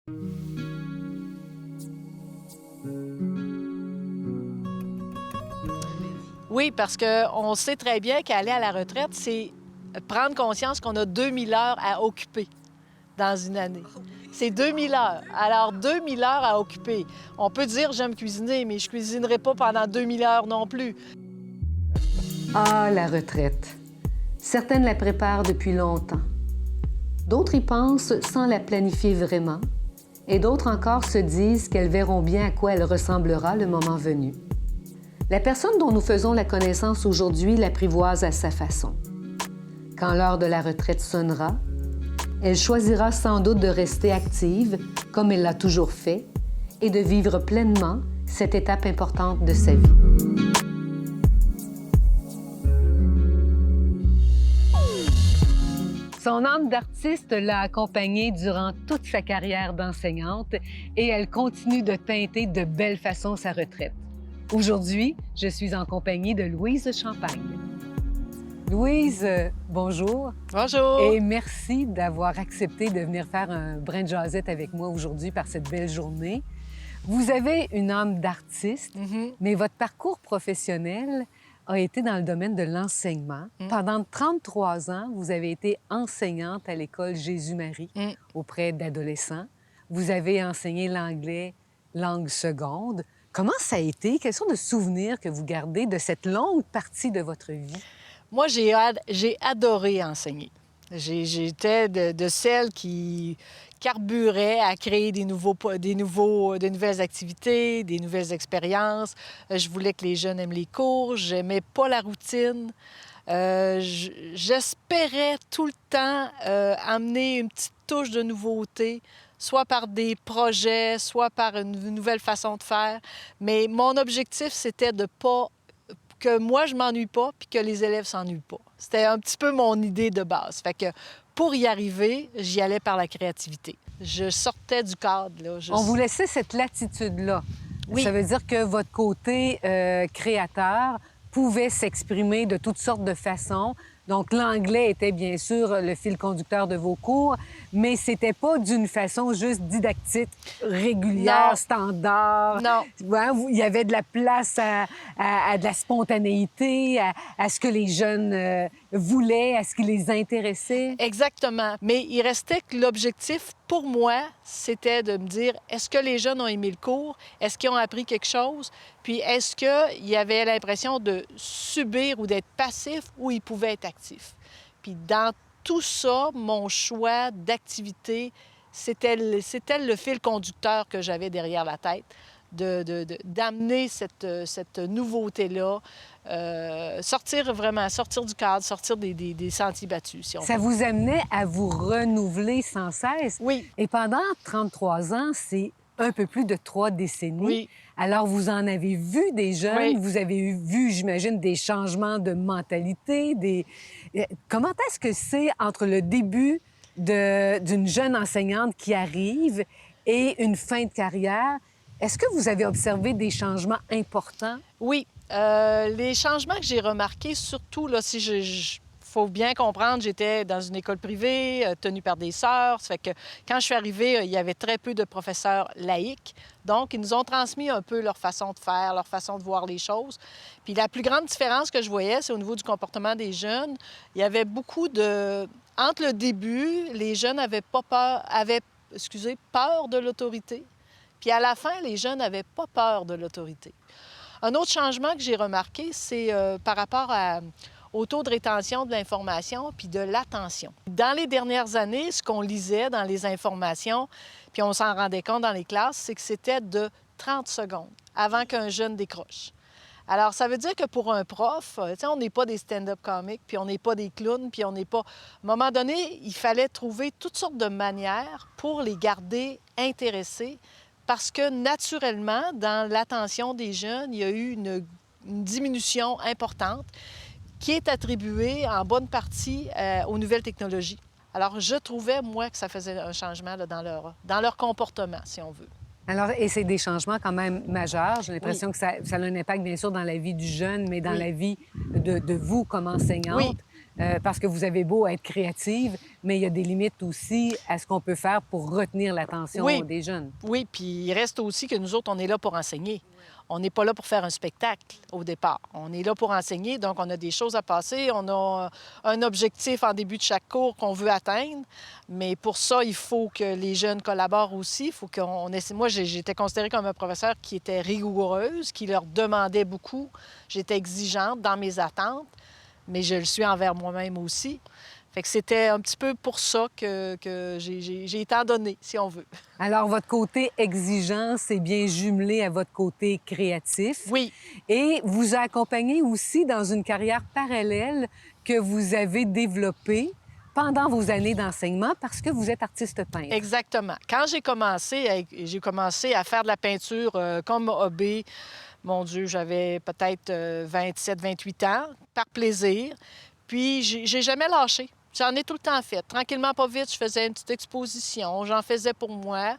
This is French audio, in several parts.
Oui, parce qu'on sait très bien qu'aller à la retraite, c'est prendre conscience qu'on a 2000 heures à occuper dans une année. C'est 2000 heures. Alors, 2000 heures à occuper. On peut dire j'aime cuisiner, mais je cuisinerai pas pendant 2000 heures non plus. Ah, la retraite. Certaines la préparent depuis longtemps. D'autres y pensent sans la planifier vraiment. Et d'autres encore se disent qu'elles verront bien à quoi elle ressemblera le moment venu. La personne dont nous faisons la connaissance aujourd'hui l'apprivoise à sa façon. Quand l'heure de la retraite sonnera, elle choisira sans doute de rester active, comme elle l'a toujours fait, et de vivre pleinement cette étape importante de sa vie. Son âme d'artiste l'a accompagnée durant toute sa carrière d'enseignante et elle continue de teinter de belle façon sa retraite. Aujourd'hui, je suis en compagnie de Louise Champagne. Louise, bonjour. Bonjour. Et merci d'avoir accepté de venir faire un brin de jasette avec moi aujourd'hui par cette belle journée. Vous avez une âme d'artiste, mais votre parcours professionnel a été dans le domaine de l'enseignement. Pendant 33 ans, vous avez été enseignante à l'école Jésus-Marie auprès d'adolescents. Vous avez enseigné l'anglais langue seconde. Comment ça a été? Quels sont les souvenirs que vous gardez de cette longue partie de votre vie? Moi, j'ai adoré enseigner. J'étais de celles qui carburaient à créer de nouvelles activités, des nouvelles expériences. Je voulais que les jeunes aiment les cours, j'aimais pas la routine. J'espérais tout le temps amener une petite touche de nouveauté, soit par des projets, soit par une nouvelle façon de faire. Mais mon objectif, c'était de pas que moi, je m'ennuie pas puis que les élèves s'ennuient pas. C'était un petit peu mon idée de base. Fait que pour y arriver, j'y allais par la créativité. Je sortais du cadre, là. On vous laissait cette latitude-là. Oui. Ça veut dire que votre côté créateur pouvait s'exprimer de toutes sortes de façons. Donc, l'anglais était bien sûr le fil conducteur de vos cours, mais c'était pas d'une façon juste didactique, régulière, Non. standard. Non. Ouais, il y avait de la place à de la spontanéité, à ce que les jeunes voulaient, à ce qui les intéressait. Exactement. Mais il restait que l'objectif, pour moi, c'était de me dire, est-ce que les jeunes ont aimé le cours? Est-ce qu'ils ont appris quelque chose? Puis est-ce qu'ils avaient l'impression de subir ou d'être passifs ou ils pouvaient être actifs? Puis dans tout ça, mon choix d'activité, c'était le fil conducteur que j'avais derrière la tête, d'amener cette nouveauté-là, sortir du cadre, sortir des sentiers battus, si on veut. Ça vous amenait à vous renouveler sans cesse. Oui. Et pendant 33 ans, c'est un peu plus de 3 décennies. Oui. Alors, vous en avez vu des jeunes, Oui. vous avez vu, j'imagine, des changements de mentalité. Comment est-ce que c'est entre le début d'une jeune enseignante qui arrive et une fin de carrière? Est-ce que vous avez observé des changements importants? Oui. Les changements que j'ai remarqués, surtout, là, faut bien comprendre, j'étais dans une école privée, tenue par des sœurs. Ça fait que quand je suis arrivée, il y avait très peu de professeurs laïcs. Donc, ils nous ont transmis un peu leur façon de faire, leur façon de voir les choses. Puis la plus grande différence que je voyais, c'est au niveau du comportement des jeunes. Il y avait beaucoup de... Entre le début, les jeunes avaient peur de l'autorité. Puis à la fin, les jeunes n'avaient pas peur de l'autorité. Un autre changement que j'ai remarqué, c'est par rapport au taux de rétention de l'information puis de l'attention. Dans les dernières années, ce qu'on lisait dans les informations, puis on s'en rendait compte dans les classes, c'est que c'était de 30 secondes avant qu'un jeune décroche. Alors, ça veut dire que pour un prof, on n'est pas des stand-up comics, puis on n'est pas des clowns, puis on n'est pas... À un moment donné, il fallait trouver toutes sortes de manières pour les garder intéressés, parce que naturellement, dans l'attention des jeunes, il y a eu une diminution importante qui est attribuée en bonne partie aux nouvelles technologies. Alors, je trouvais, moi, que ça faisait un changement là, dans leur comportement, si on veut. Alors, et c'est des changements quand même majeurs. J'ai l'impression Oui. que ça a un impact, bien sûr, dans la vie du jeune, mais dans Oui. la vie de vous comme enseignante. Oui. parce que vous avez beau être créative, mais il y a des limites aussi à ce qu'on peut faire pour retenir l'attention Oui. des jeunes. Oui, puis il reste aussi que nous autres, on est là pour enseigner. On n'est pas là pour faire un spectacle au départ. On est là pour enseigner, donc on a des choses à passer. On a un objectif en début de chaque cours qu'on veut atteindre. Mais pour ça, il faut que les jeunes collaborent aussi. Il faut qu'on essaie... Moi, j'étais considérée comme un professeur qui était rigoureuse, qui leur demandait beaucoup. J'étais exigeante dans mes attentes, mais je le suis envers moi-même aussi. Fait que c'était un petit peu pour ça que j'ai été en donnée, si on veut. Alors, votre côté exigeant, c'est bien jumelé à votre côté créatif. Oui. Et vous a accompagné aussi dans une carrière parallèle que vous avez développée pendant vos années d'enseignement parce que vous êtes artiste peintre. Exactement. Quand j'ai commencé à faire de la peinture comme hobby, mon Dieu, j'avais peut-être 27, 28 ans, par plaisir. Puis, j'ai jamais lâché. J'en ai tout le temps fait. Tranquillement, pas vite, je faisais une petite exposition. J'en faisais pour moi.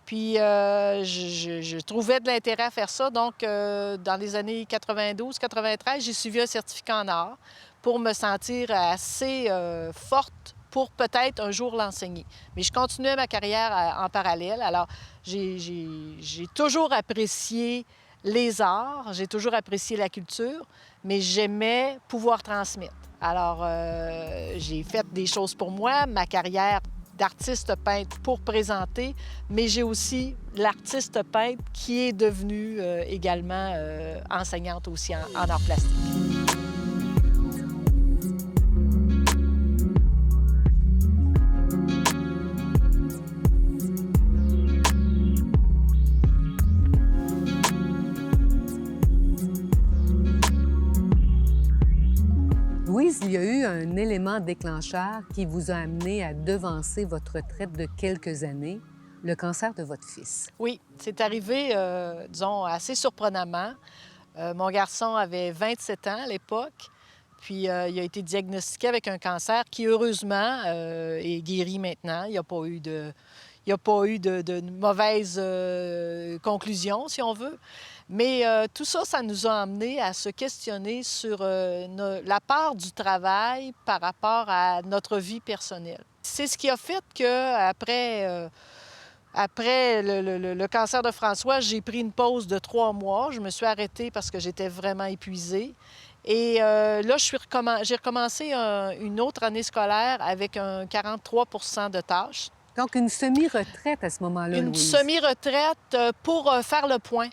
Puis, je trouvais de l'intérêt à faire ça. Donc, dans les années 92, 93, j'ai suivi un certificat en art pour me sentir assez forte pour peut-être un jour l'enseigner. Mais je continuais ma carrière en parallèle. Alors, j'ai toujours apprécié les arts, j'ai toujours apprécié la culture, mais j'aimais pouvoir transmettre. Alors, j'ai fait des choses pour moi, ma carrière d'artiste peintre pour présenter, mais j'ai aussi l'artiste peintre qui est devenue également enseignante aussi en arts plastiques. Louise, il y a eu un élément déclencheur qui vous a amené à devancer votre retraite de quelques années, le cancer de votre fils. Oui, c'est arrivé, disons, assez surprenamment. Mon garçon avait 27 ans à l'époque, puis il a été diagnostiqué avec un cancer qui, heureusement, est guéri maintenant. Il n'y a pas eu de mauvaise conclusion, si on veut. Mais tout ça, ça nous a amené à se questionner sur la part du travail par rapport à notre vie personnelle. C'est ce qui a fait qu'après le cancer de François, j'ai pris une pause de 3 mois. Je me suis arrêtée parce que j'étais vraiment épuisée. Et là, j'ai recommencé une autre année scolaire avec un 43 de tâches. Donc, une semi-retraite à ce moment-là, Une Louise. semi-retraite pour faire le point.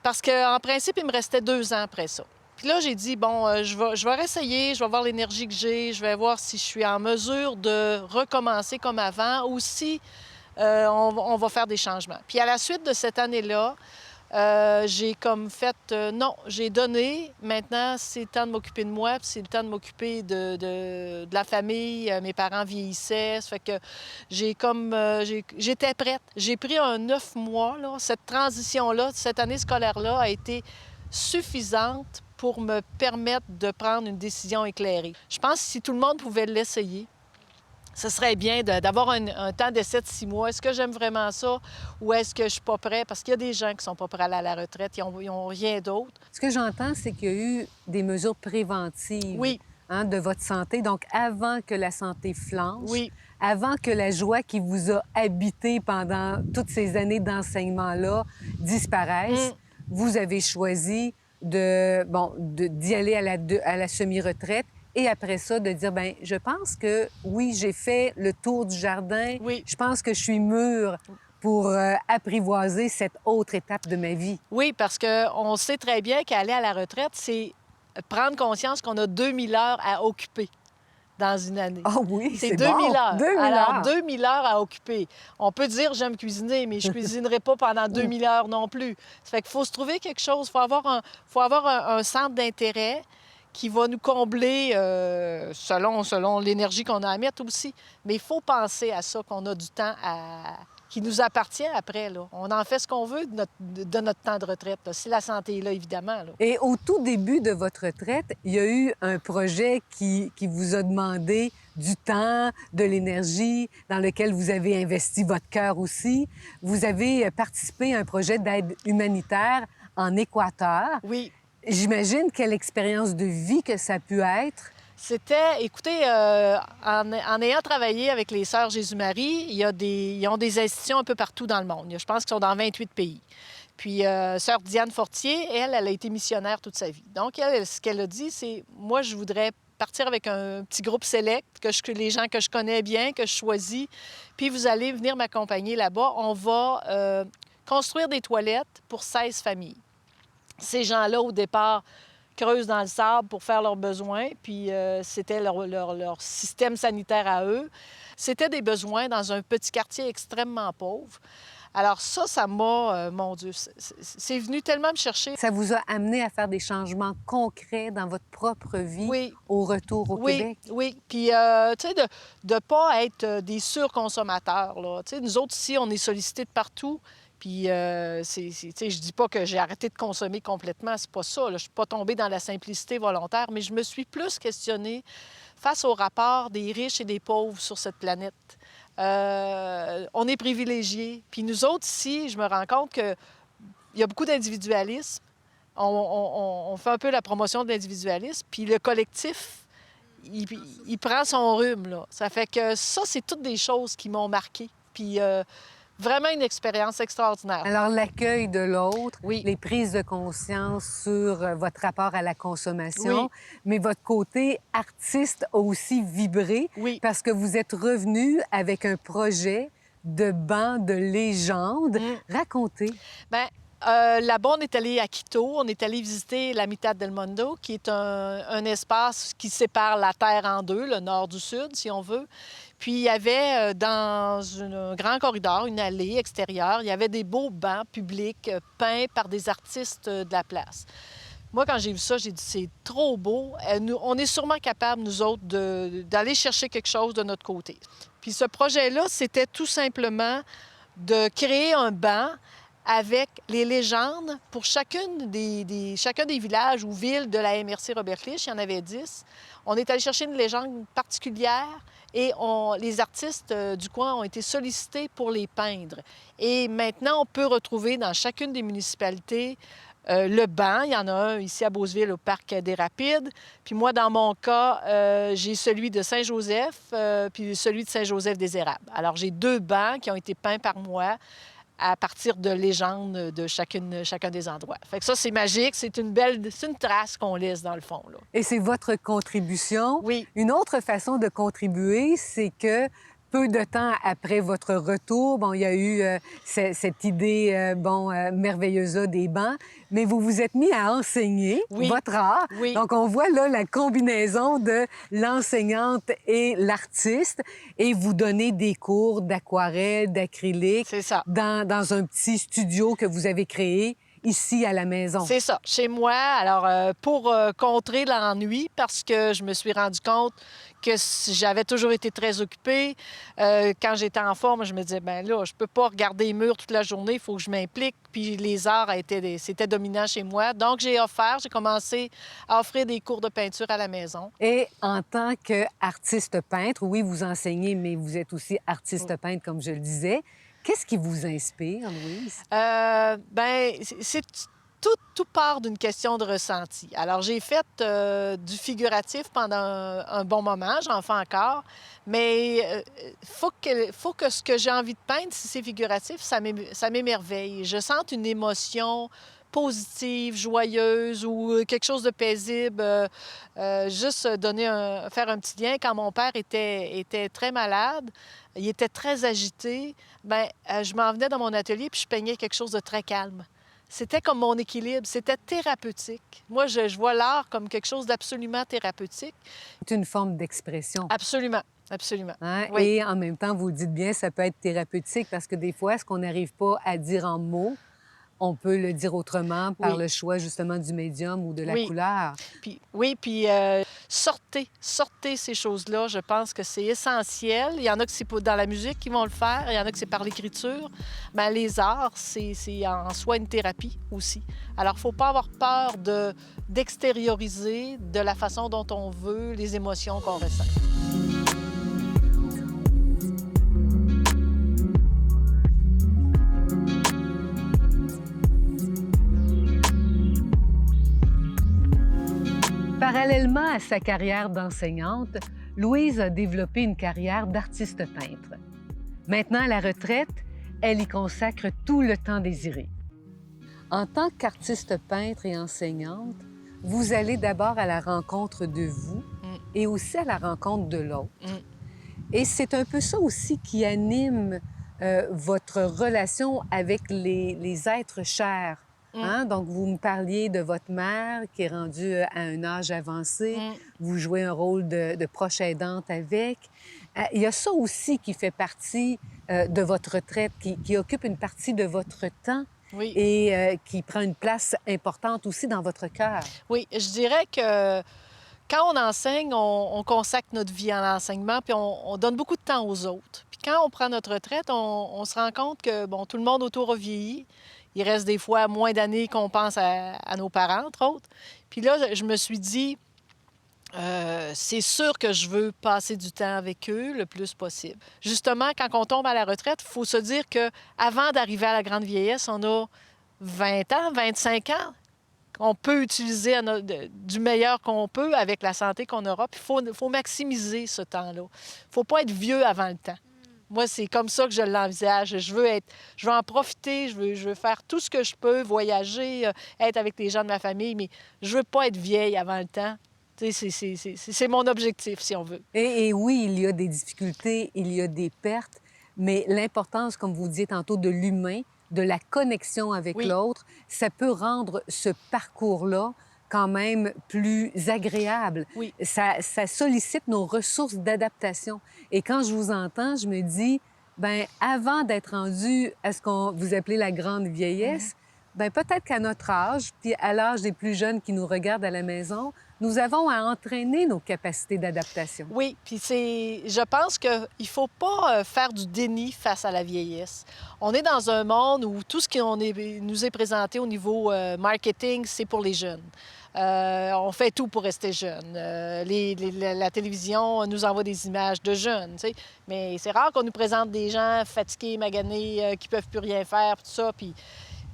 Parce qu'en principe, il me restait 2 ans après ça. Puis là, j'ai dit, bon, je vais réessayer, je vais voir l'énergie que j'ai, je vais voir si je suis en mesure de recommencer comme avant ou si on va faire des changements. Puis à la suite de cette année-là, j'ai comme fait, non, j'ai donné, maintenant c'est le temps de m'occuper de moi, puis c'est le temps de m'occuper de la famille, mes parents vieillissaient, ça fait que j'étais prête. J'ai pris un 9 mois, là. Cette transition-là, cette année scolaire-là a été suffisante pour me permettre de prendre une décision éclairée. Je pense que si tout le monde pouvait l'essayer, ce serait bien d'avoir un temps d'essai de 6 mois. Est-ce que j'aime vraiment ça ou est-ce que je suis pas prêt? Parce qu'il y a des gens qui sont pas prêts à aller à la retraite, ils ont rien d'autre. Ce que j'entends, c'est qu'il y a eu des mesures préventives Oui. De votre santé. Donc, avant que la santé flanche, Oui. avant que la joie qui vous a habité pendant toutes ces années d'enseignement-là disparaisse, vous avez choisi d'y aller à la semi-retraite. Et après ça, de dire, bien, je pense que, oui, j'ai fait le tour du jardin. Oui. Je pense que je suis mûre pour apprivoiser cette autre étape de ma vie. Oui, parce qu'on sait très bien qu'aller à la retraite, c'est prendre conscience qu'on a 2000 heures à occuper dans une année. Ah oui, c'est 2000 bon. heures. 2000 Alors, heures. 2000 heures à occuper. On peut dire j'aime cuisiner, mais je cuisinerai pas pendant 2000 heures non plus. Ça fait qu'il faut se trouver quelque chose. Il faut avoir un centre d'intérêt qui va nous combler selon l'énergie qu'on a à mettre aussi. Mais il faut penser à ça, qu'on a du temps qui nous appartient après. Là. On en fait ce qu'on veut de notre temps de retraite, là, si la santé est là, évidemment. Là. Et au tout début de votre retraite, il y a eu un projet qui vous a demandé du temps, de l'énergie, dans lequel vous avez investi votre cœur aussi. Vous avez participé à un projet d'aide humanitaire en Équateur. Oui. J'imagine quelle expérience de vie que ça a pu être Écoutez, en ayant travaillé avec les Sœurs Jésus-Marie, ils ont des institutions un peu partout dans le monde. Je pense qu'ils sont dans 28 pays. Puis, Sœur Diane Fortier, elle a été missionnaire toute sa vie. Donc, elle, ce qu'elle a dit, c'est « Moi, je voudrais partir avec un petit groupe select, les gens que je connais bien, que je choisis, puis vous allez venir m'accompagner là-bas. On va construire des toilettes pour 16 familles. » Ces gens-là, au départ, creusent dans le sable pour faire leurs besoins, puis c'était leur système sanitaire à eux. C'était des besoins dans un petit quartier extrêmement pauvre. Alors ça m'a, mon Dieu, c'est venu tellement me chercher. Ça vous a amené à faire des changements concrets dans votre propre vie Oui. au retour au Québec? Oui. Puis, tu sais, de ne pas être des surconsommateurs, là. Tu sais, nous autres, ici, on est sollicités de partout. Puis, tu sais, je dis pas que j'ai arrêté de consommer complètement, c'est pas ça. Là. Je suis pas tombée dans la simplicité volontaire, mais je me suis plus questionnée face au rapport des riches et des pauvres sur cette planète. On est privilégiés. Puis nous autres, ici, je me rends compte qu'il y a beaucoup d'individualisme. On fait un peu la promotion de l'individualisme. Puis le collectif, il prend son rhume, là. Ça fait que ça, c'est toutes des choses qui m'ont marquée. Puis vraiment une expérience extraordinaire. Alors, l'accueil de l'autre, Oui. les prises de conscience sur votre rapport à la consommation, Oui. mais votre côté artiste a aussi vibré Oui. parce que vous êtes revenu avec un projet de banc de légende. Racontez. Bien, là-bas, on est allé à Quito, on est allé visiter la Mitad del Mundo, qui est un espace qui sépare la Terre en deux, le nord du sud, si on veut. Puis il y avait dans un grand corridor, une allée extérieure, il y avait des beaux bancs publics peints par des artistes de la place. Moi, quand j'ai vu ça, j'ai dit, c'est trop beau. On est sûrement capable, nous autres, d'aller chercher quelque chose de notre côté. Puis ce projet-là, c'était tout simplement de créer un banc avec les légendes pour chacun des villages ou villes de la MRC Robert Clich. Il y en avait 10. On est allé chercher une légende particulière et les artistes du coin ont été sollicités pour les peindre. Et maintenant, on peut retrouver dans chacune des municipalités le banc. Il y en a un ici à Beauceville, au Parc des Rapides. Puis moi, dans mon cas, j'ai celui de Saint-Joseph puis celui de Saint-Joseph-des-Érables. Alors, j'ai 2 bancs qui ont été peints par moi à partir de légendes de chacun des endroits. Fait que ça, c'est magique. C'est une trace qu'on laisse, dans le fond, là. Et c'est votre contribution. Oui. Une autre façon de contribuer, c'est que peu de temps après votre retour, bon, il y a eu cette idée, merveilleuse des bancs, mais vous vous êtes mis à enseigner votre art. Oui. Donc, on voit là la combinaison de l'enseignante et l'artiste, et vous donnez des cours d'aquarelle, d'acrylique. C'est ça. Dans un petit studio que vous avez créé ici à la maison. C'est ça, chez moi. Alors, pour contrer l'ennui, parce que je me suis rendu compte que j'avais toujours été très occupée. Quand j'étais en forme, je me disais, ben là, je peux pas regarder les murs toute la journée, il faut que je m'implique. Puis les arts c'était dominant chez moi. Donc, j'ai commencé à offrir des cours de peinture à la maison. Et en tant qu'artiste peintre, oui, vous enseignez, mais vous êtes aussi artiste peintre, comme je le disais. Qu'est-ce qui vous inspire, Louise? C'est tout part d'une question de ressenti. Alors, j'ai fait du figuratif pendant un bon moment, j'en fais encore, mais faut que ce que j'ai envie de peindre, si c'est figuratif, ça m'émerveille. Je sens une émotion positive, joyeuse ou quelque chose de paisible. Juste faire un petit lien. Quand mon père était très malade, il était très agité, je m'en venais dans mon atelier puis je peignais quelque chose de très calme. C'était comme mon équilibre, c'était thérapeutique. Moi, je vois l'art comme quelque chose d'absolument thérapeutique. C'est une forme d'expression. Absolument, absolument. Hein? Oui. Et en même temps, vous dites bien, ça peut être thérapeutique parce que des fois, ce qu'on n'arrive pas à dire en mots, on peut le dire autrement par le choix justement du médium ou de la couleur. Puis sortez ces choses-là. Je pense que c'est essentiel. Il y en a que c'est dans la musique qui vont le faire, il y en a que c'est par l'écriture. Mais les arts, c'est en soi une thérapie aussi. Alors, il ne faut pas avoir peur d'extérioriser de la façon dont on veut les émotions qu'on ressent. Parallèlement à sa carrière d'enseignante, Louise a développé une carrière d'artiste peintre. Maintenant, à la retraite, elle y consacre tout le temps désiré. En tant qu'artiste peintre et enseignante, vous allez d'abord à la rencontre de vous et aussi à la rencontre de l'autre. Et c'est un peu ça aussi qui anime votre relation avec les êtres chers. Hein? Donc, vous me parliez de votre mère qui est rendue à un âge avancé. Vous jouez un rôle de proche aidante avec. Il y a ça aussi qui fait partie de votre retraite, qui occupe une partie de votre temps et qui prend une place importante aussi dans votre cœur. Oui, je dirais que quand on enseigne, on consacre notre vie à l'enseignement, puis on donne beaucoup de temps aux autres. Puis quand on prend notre retraite, on se rend compte que, bon, tout le monde autour a vieilli. Il reste des fois moins d'années qu'on pense à nos parents, entre autres. Puis là, je me suis dit, c'est sûr que je veux passer du temps avec eux le plus possible. Justement, quand on tombe à la retraite, il faut se dire qu'avant d'arriver à la grande vieillesse, on a 20 ans, 25 ans qu'on peut utiliser du meilleur qu'on peut avec la santé qu'on aura. Puis il faut maximiser ce temps-là. Il ne faut pas être vieux avant le temps. Moi, c'est comme ça que je l'envisage. Je veux en profiter, je veux faire tout ce que je peux, voyager, être avec les gens de ma famille, mais je veux pas être vieille avant le temps. C'est mon objectif, si on veut. Et oui, il y a des difficultés, il y a des pertes, mais l'importance, comme vous disiez tantôt, de l'humain, de la connexion avec l'autre, ça peut rendre ce parcours-là quand même plus agréable. Oui. Ça sollicite nos ressources d'adaptation. Et quand je vous entends, je me dis, bien, avant d'être rendu à ce qu'on vous appelez la grande vieillesse, bien, peut-être qu'à notre âge, puis à l'âge des plus jeunes qui nous regardent à la maison, nous avons à entraîner nos capacités d'adaptation. Oui, puis je pense qu'il ne faut pas faire du déni face à la vieillesse. On est dans un monde où tout ce qui nous est présenté au niveau marketing, c'est pour les jeunes. On fait tout pour rester jeune. La télévision nous envoie des images de jeunes, tu sais. Mais c'est rare qu'on nous présente des gens fatigués, maganés, qui ne peuvent plus rien faire, tout ça, puis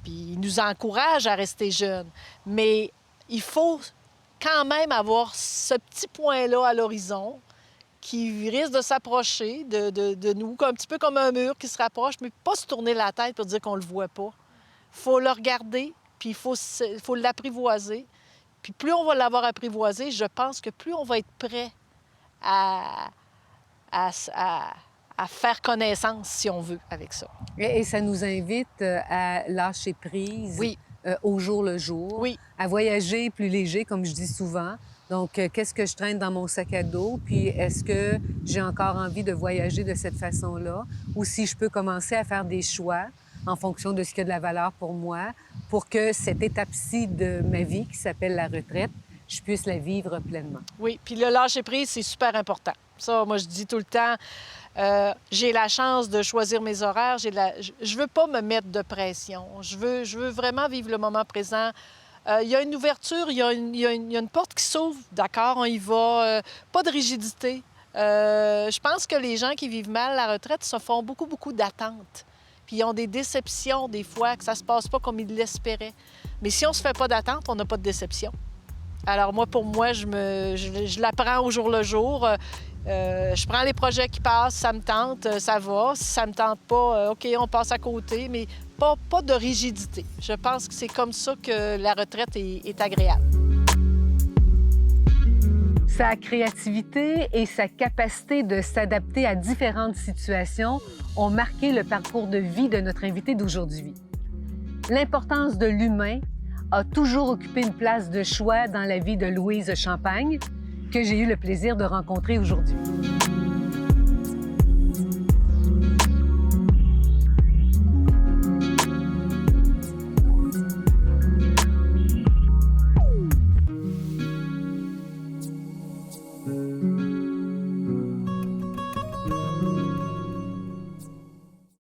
ils nous encouragent à rester jeunes. Mais il faut quand même avoir ce petit point-là à l'horizon qui risque de s'approcher de nous, un petit peu comme un mur qui se rapproche, mais pas se tourner la tête pour dire qu'on ne le voit pas. Il faut le regarder, puis il faut l'apprivoiser. Puis plus on va l'avoir apprivoisé, je pense que plus on va être prêt à faire connaissance, si on veut, avec ça. Et ça nous invite à lâcher prise au jour le jour, à voyager plus léger, comme je dis souvent. Donc, qu'est-ce que je traîne dans mon sac à dos? Puis, est-ce que j'ai encore envie de voyager de cette façon-là? Ou si je peux commencer à faire des choix en fonction de ce qui a de la valeur pour moi, pour que cette étape-ci de ma vie, qui s'appelle la retraite, je puisse la vivre pleinement. Oui, puis le lâcher-prise, c'est super important. Ça, moi, je dis tout le temps, j'ai la chance de choisir mes horaires. Je veux pas me mettre de pression. Je veux vraiment vivre le moment présent. Il y a une ouverture, il y a une porte qui s'ouvre. D'accord, on y va. Pas de rigidité. Je pense que les gens qui vivent mal la retraite se font beaucoup, beaucoup d'attentes. Puis ils ont des déceptions des fois, que ça se passe pas comme ils l'espéraient. Mais si on se fait pas d'attente, on n'a pas de déception. Alors moi, pour moi, je l'apprends au jour le jour. Je prends les projets qui passent, ça me tente, ça va. Si ça me tente pas, OK, on passe à côté, mais pas de rigidité. Je pense que c'est comme ça que la retraite est agréable. Sa créativité et sa capacité de s'adapter à différentes situations ont marqué le parcours de vie de notre invité d'aujourd'hui. L'importance de l'humain a toujours occupé une place de choix dans la vie de Louise Champagne, que j'ai eu le plaisir de rencontrer aujourd'hui.